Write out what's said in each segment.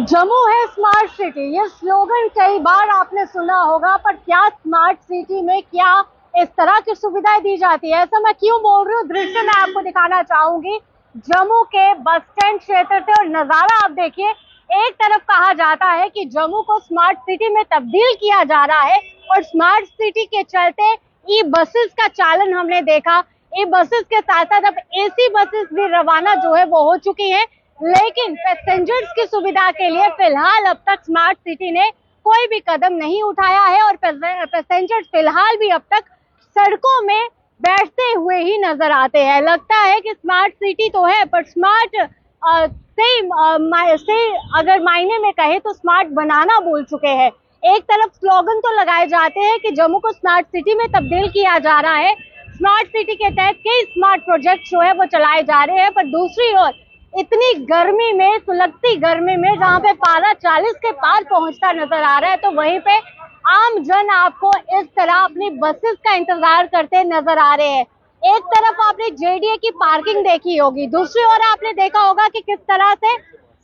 जम्मू है smart city, ये slogan कई बार आपने सुना होगा, पर क्या स्मार्ट सिटी में क्या इस तरह की सुविधाएं दी जाती है? ऐसा मैं क्यों बोल रही हूँ, दृश्य मैं आपको दिखाना चाहूंगी जम्मू के बस स्टैंड क्षेत्र से। और नजारा आप देखिए, एक तरफ कहा जाता है कि जम्मू को स्मार्ट सिटी में तब्दील किया जा रहा है और स्मार्ट सिटी के चलते ई बसेस का चालन हमने देखा। ई बसेस के साथ साथ अब एसी बसेस भी रवाना जो है वो हो चुकी है, लेकिन पैसेंजर्स की सुविधा के लिए फिलहाल अब तक स्मार्ट सिटी ने कोई भी कदम नहीं उठाया है और पैसेंजर्स फिलहाल भी अब तक सड़कों में बैठते हुए ही नजर आते हैं। लगता है कि स्मार्ट सिटी तो है, पर स्मार्ट से अगर मायने में कहे तो स्मार्ट बनाना भूल चुके हैं। एक तरफ स्लोगन तो लगाए जाते हैं कि जम्मू को स्मार्ट सिटी में तब्दील किया जा रहा है, स्मार्ट सिटी के तहत कई स्मार्ट प्रोजेक्ट जो है वो चलाए जा रहे हैं, पर दूसरी ओर इतनी गर्मी में, सुलगती गर्मी में, जहाँ पे पारा 40 के पार पहुंचता नजर आ रहा है, तो वहीं पे आम जन आपको इस तरह अपनी बसेस का इंतजार करते नजर आ रहे हैं। एक तरफ आपने जेडीए की पार्किंग देखी होगी, दूसरी ओर आपने देखा होगा कि किस तरह से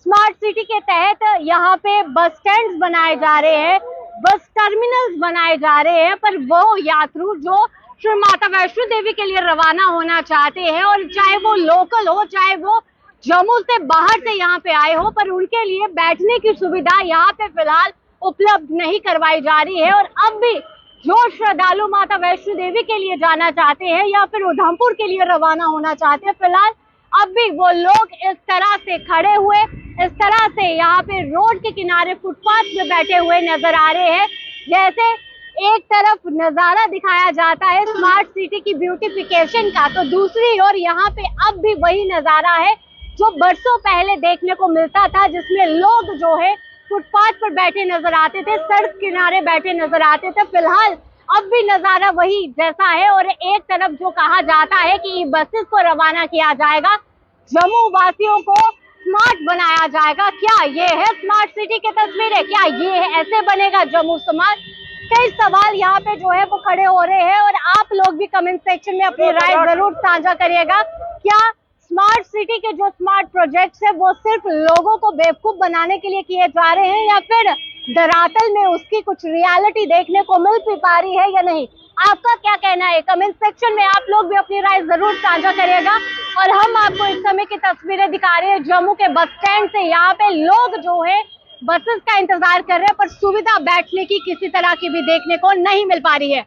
स्मार्ट सिटी के तहत यहाँ पे बस स्टैंड बनाए जा रहे हैं, बस टर्मिनल्स बनाए जा रहे हैं, पर वो यात्रु जो श्री माता वैष्णो देवी के लिए रवाना होना चाहते हैं, और चाहे वो लोकल हो चाहे वो जम्मू से बाहर से यहाँ पे आए हो, पर उनके लिए बैठने की सुविधा यहाँ पे फिलहाल उपलब्ध नहीं करवाई जा रही है। और अब भी जो श्रद्धालु माता वैष्णो देवी के लिए जाना चाहते हैं या फिर उधमपुर के लिए रवाना होना चाहते हैं, फिलहाल अब भी वो लोग इस तरह से खड़े हुए, इस तरह से यहाँ पे रोड के किनारे फुटपाथ पे बैठे हुए नजर आ रहे हैं। जैसे एक तरफ नजारा दिखाया जाता है स्मार्ट सिटी की ब्यूटिफिकेशन का, तो दूसरी ओर यहाँ पे अब भी वही नजारा है जो बरसों पहले देखने को मिलता था, जिसमें लोग जो है फुटपाथ पर बैठे नजर आते थे, सड़क किनारे बैठे नजर आते थे। फिलहाल अब भी नजारा वही जैसा है, और एक तरफ जो कहा जाता है कि बसेस को रवाना किया जाएगा, जम्मू वासियों को स्मार्ट बनाया जाएगा। क्या ये है स्मार्ट सिटी की तस्वीरें? क्या ये है, ऐसे बनेगा जम्मू स्मार्ट? कई सवाल यहाँ पे जो है वो खड़े हो रहे हैं, और आप लोग भी कमेंट सेक्शन में अपनी राय जरूर साझा करिएगा। क्या स्मार्ट सिटी के जो स्मार्ट प्रोजेक्ट्स है वो सिर्फ लोगों को बेवकूफ बनाने के लिए किए जा रहे हैं, या फिर दरअसल में उसकी कुछ रियलिटी देखने को मिल भी पा रही है या नहीं? आपका क्या कहना है? कमेंट सेक्शन में आप लोग भी अपनी राय जरूर साझा करिएगा। और हम आपको इस समय की तस्वीरें दिखा रहे हैं जम्मू के बस स्टैंड से। यहाँ पे लोग जो है बसेस का इंतजार कर रहे हैं, पर सुविधा बैठने की किसी तरह की भी देखने को नहीं मिल पा रही है।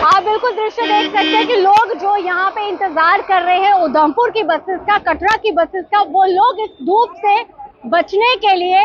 आप बिल्कुल दृश्य देख सकते हैं कि लोग जो यहाँ पे इंतजार कर रहे हैं उधमपुर की बसेस का, कटरा की बसेस का, वो लोग इस धूप से बचने के लिए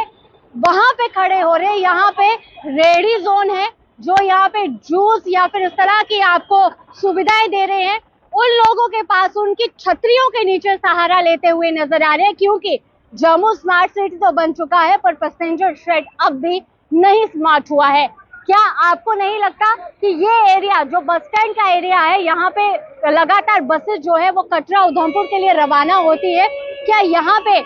वहां पे खड़े हो रहे हैं। यहाँ पे रेडी जोन है जो यहाँ पे जूस या फिर इस तरह की आपको सुविधाएं दे रहे हैं। उन लोगों के पास उनकी छतरियों के नीचे सहारा लेते हुए नजर आ रहे हैं, क्योंकि जम्मू स्मार्ट सिटी तो बन चुका है, पर पैसेंजर शेड अब भी नहीं स्मार्ट हुआ है। क्या आपको नहीं लगता कि ये एरिया जो बस स्टैंड का एरिया है, यहाँ पे लगातार बसेस जो है वो कटरा उधमपुर के लिए रवाना होती है, क्या यहाँ पे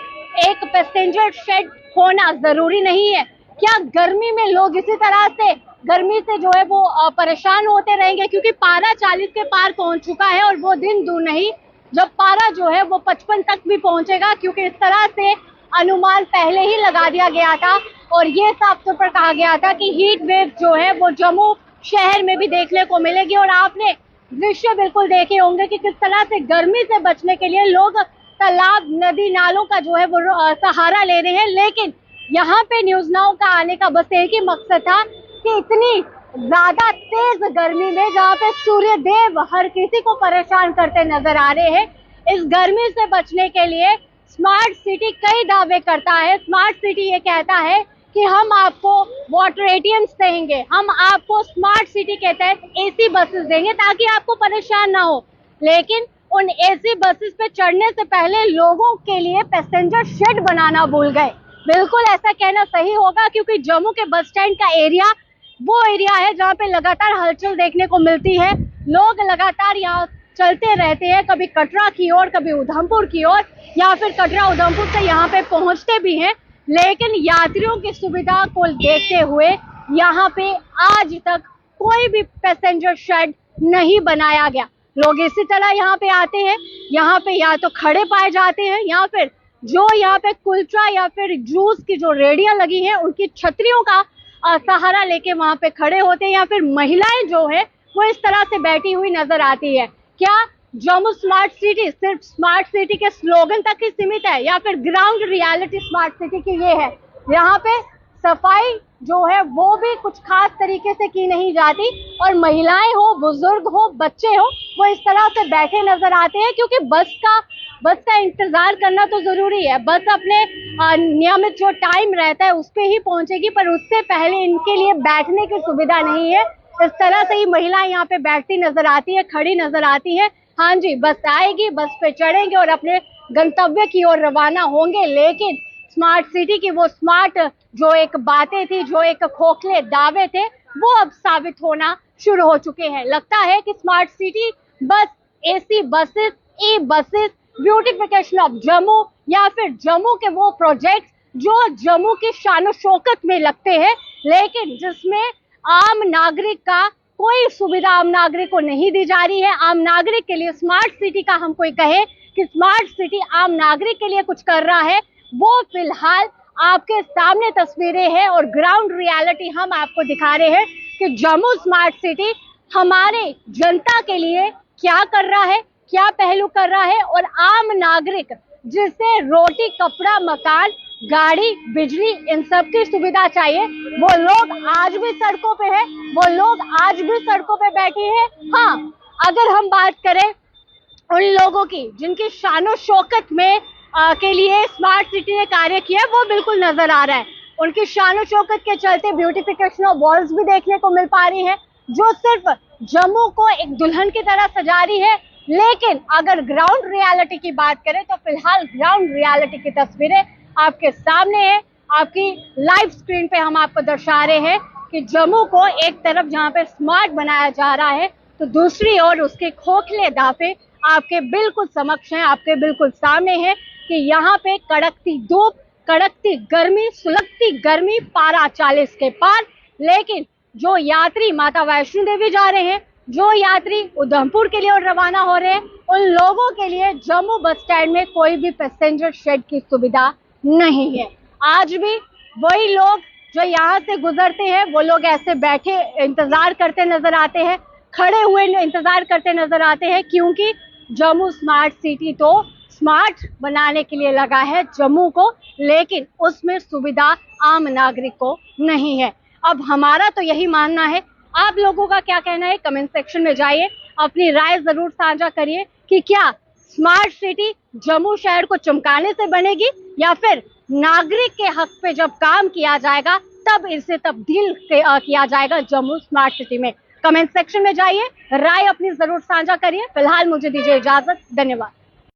एक पैसेंजर शेड होना जरूरी नहीं है? क्या गर्मी में लोग इसी तरह से गर्मी से जो है वो परेशान होते रहेंगे? क्योंकि पारा 40 के पार पहुंच चुका है, और वो दिन दूर नहीं जब पारा जो है वो 55 तक भी पहुंचेगा, क्योंकि इस तरह से अनुमान पहले ही लगा दिया गया था, और ये साफ तौर पर कहा गया था कि हीट वेव जो है वो जम्मू शहर में भी देखने को मिलेगी। और आपने दृश्य बिल्कुल देखे होंगे कि किस तरह से गर्मी से बचने के लिए लोग तालाब, नदी, नालों का जो है वो सहारा ले रहे हैं। लेकिन यहाँ पे न्यूज नाउ का आने का बस एक ही मकसद था कि इतनी ज्यादा तेज गर्मी में, जहाँ पे सूर्य देव हर किसी को परेशान करते नजर आ रहे हैं, इस गर्मी से बचने के लिए स्मार्ट सिटी कई दावे करता है। स्मार्ट सिटी ये कहता है कि हम आपको वाटर एटीएम्स देंगे, हम आपको स्मार्ट सिटी के तहत एसी बसेस देंगे ताकि आपको परेशान ना हो। लेकिन उन एसी बसेस पे चढ़ने से पहले लोगों के लिए पैसेंजर शेड बनाना भूल गए। बिल्कुल ऐसा कहना सही होगा, क्योंकि जम्मू के बस स्टैंड का एरिया वो एरिया है जहाँ पे लगातार हलचल देखने को मिलती है। लोग लगातार यहाँ चलते रहते हैं, कभी कटरा की ओर, कभी उधमपुर की ओर, या फिर कटरा उधमपुर से यहाँ पे पहुंचते भी हैं। लेकिन यात्रियों की सुविधा को देखते हुए यहाँ पे आज तक कोई भी पैसेंजर शेड नहीं बनाया गया। लोग इसी तरह यहाँ पे आते हैं, यहाँ पे या तो खड़े पाए जाते हैं या फिर जो यहाँ पे कुलचा या फिर जूस की जो रेडियां लगी हैं उनकी छतरियों का सहारा लेके वहां पे खड़े होते हैं, या फिर महिलाएं जो है वो इस तरह से बैठी हुई नजर आती है। क्या जम्मू स्मार्ट सिटी सिर्फ स्मार्ट सिटी के स्लोगन तक ही सीमित है, या फिर ग्राउंड रियलिटी स्मार्ट सिटी की ये है? यहाँ पे सफाई जो है वो भी कुछ खास तरीके से की नहीं जाती, और महिलाएं हो, बुजुर्ग हो, बच्चे हो, वो इस तरह से बैठे नजर आते हैं, क्योंकि बस का इंतजार करना तो जरूरी है। बस अपने नियमित जो टाइम रहता है उस पे ही पहुंचेगी, पर उससे पहले इनके लिए बैठने की सुविधा नहीं है। इस तरह से ही महिलाएं यहाँ पे बैठती नजर आती है, खड़ी नजर आती है। हाँ जी, बस आएगी, बस पे चढ़ेंगे और अपने गंतव्य की ओर रवाना होंगे। लेकिन स्मार्ट सिटी की वो स्मार्ट जो एक बातें थी, जो एक खोखले दावे थे, वो अब साबित होना शुरू हो चुके हैं। लगता है कि smart city bus AC buses, e buses, beautification of Jammu, या फिर जम्मू के वो प्रोजेक्ट्स जो जम्मू की शान शौकत में लगते हैं, लेकिन जिसमें आम नागरिक का कोई सुविधा आम नागरिक को नहीं दी जा रही है। आम नागरिक के लिए स्मार्ट सिटी का हम कोई कहे कि स्मार्ट सिटी आम नागरिक के लिए कुछ कर रहा है, वो फिलहाल आपके सामने तस्वीरें हैं और ग्राउंड रियलिटी हम आपको दिखा रहे हैं कि जम्मू स्मार्ट सिटी हमारे जनता के लिए क्या कर रहा है, क्या पहलू कर रहा है। और आम नागरिक जिसे रोटी, कपड़ा, मकान, गाड़ी, बिजली, इन सब की सुविधा चाहिए, वो लोग आज भी सड़कों पे है, वो लोग आज भी सड़कों पे बैठे हैं। हाँ, अगर हम बात करें उन लोगों की जिनकी शानो शौकत में के लिए स्मार्ट सिटी ने कार्य किया, वो बिल्कुल नजर आ रहा है। उनकी शानो शौकत के चलते ब्यूटिफिकेशन ऑफ वॉल्स भी देखने को मिल पा रही है, जो सिर्फ जम्मू को एक दुल्हन की तरह सजा रही है। लेकिन अगर ग्राउंड रियलिटी की बात करें तो फिलहाल ग्राउंड रियलिटी की तस्वीरें आपके सामने है, आपकी लाइव स्क्रीन पे हम आपको दर्शा रहे हैं कि जम्मू को एक तरफ जहां पे स्मार्ट बनाया जा रहा है, तो दूसरी ओर उसके खोखले दावे आपके बिल्कुल समक्ष हैं, आपके बिल्कुल सामने हैं कि यहाँ पे कड़कती धूप, कड़कती गर्मी, सुलगती गर्मी, पारा 40 के पार। लेकिन जो यात्री माता वैष्णो देवी जा रहे हैं, जो यात्री उधमपुर के लिए रवाना हो रहे हैं, उन लोगों के लिए जम्मू बस स्टैंड में कोई भी पैसेंजर शेड की सुविधा नहीं है। आज भी वही लोग जो यहाँ से गुजरते हैं, वो लोग ऐसे बैठे इंतजार करते नजर आते हैं, खड़े हुए इंतजार करते नजर आते हैं, क्योंकि जम्मू स्मार्ट सिटी तो स्मार्ट बनाने के लिए लगा है जम्मू को, लेकिन उसमें सुविधा आम नागरिक को नहीं है। अब हमारा तो यही मानना है, आप लोगों का क्या कहना है? कमेंट सेक्शन में जाइए, अपनी राय जरूर साझा करिए कि क्या स्मार्ट सिटी जम्मू शहर को चमकाने से बनेगी, या फिर नागरिक के हक पे जब काम किया जाएगा तब इसे तब्दील किया जाएगा जम्मू स्मार्ट सिटी में। कमेंट सेक्शन में जाइए, राय अपनी जरूर साझा करिए। फिलहाल मुझे दीजिए इजाजत, धन्यवाद।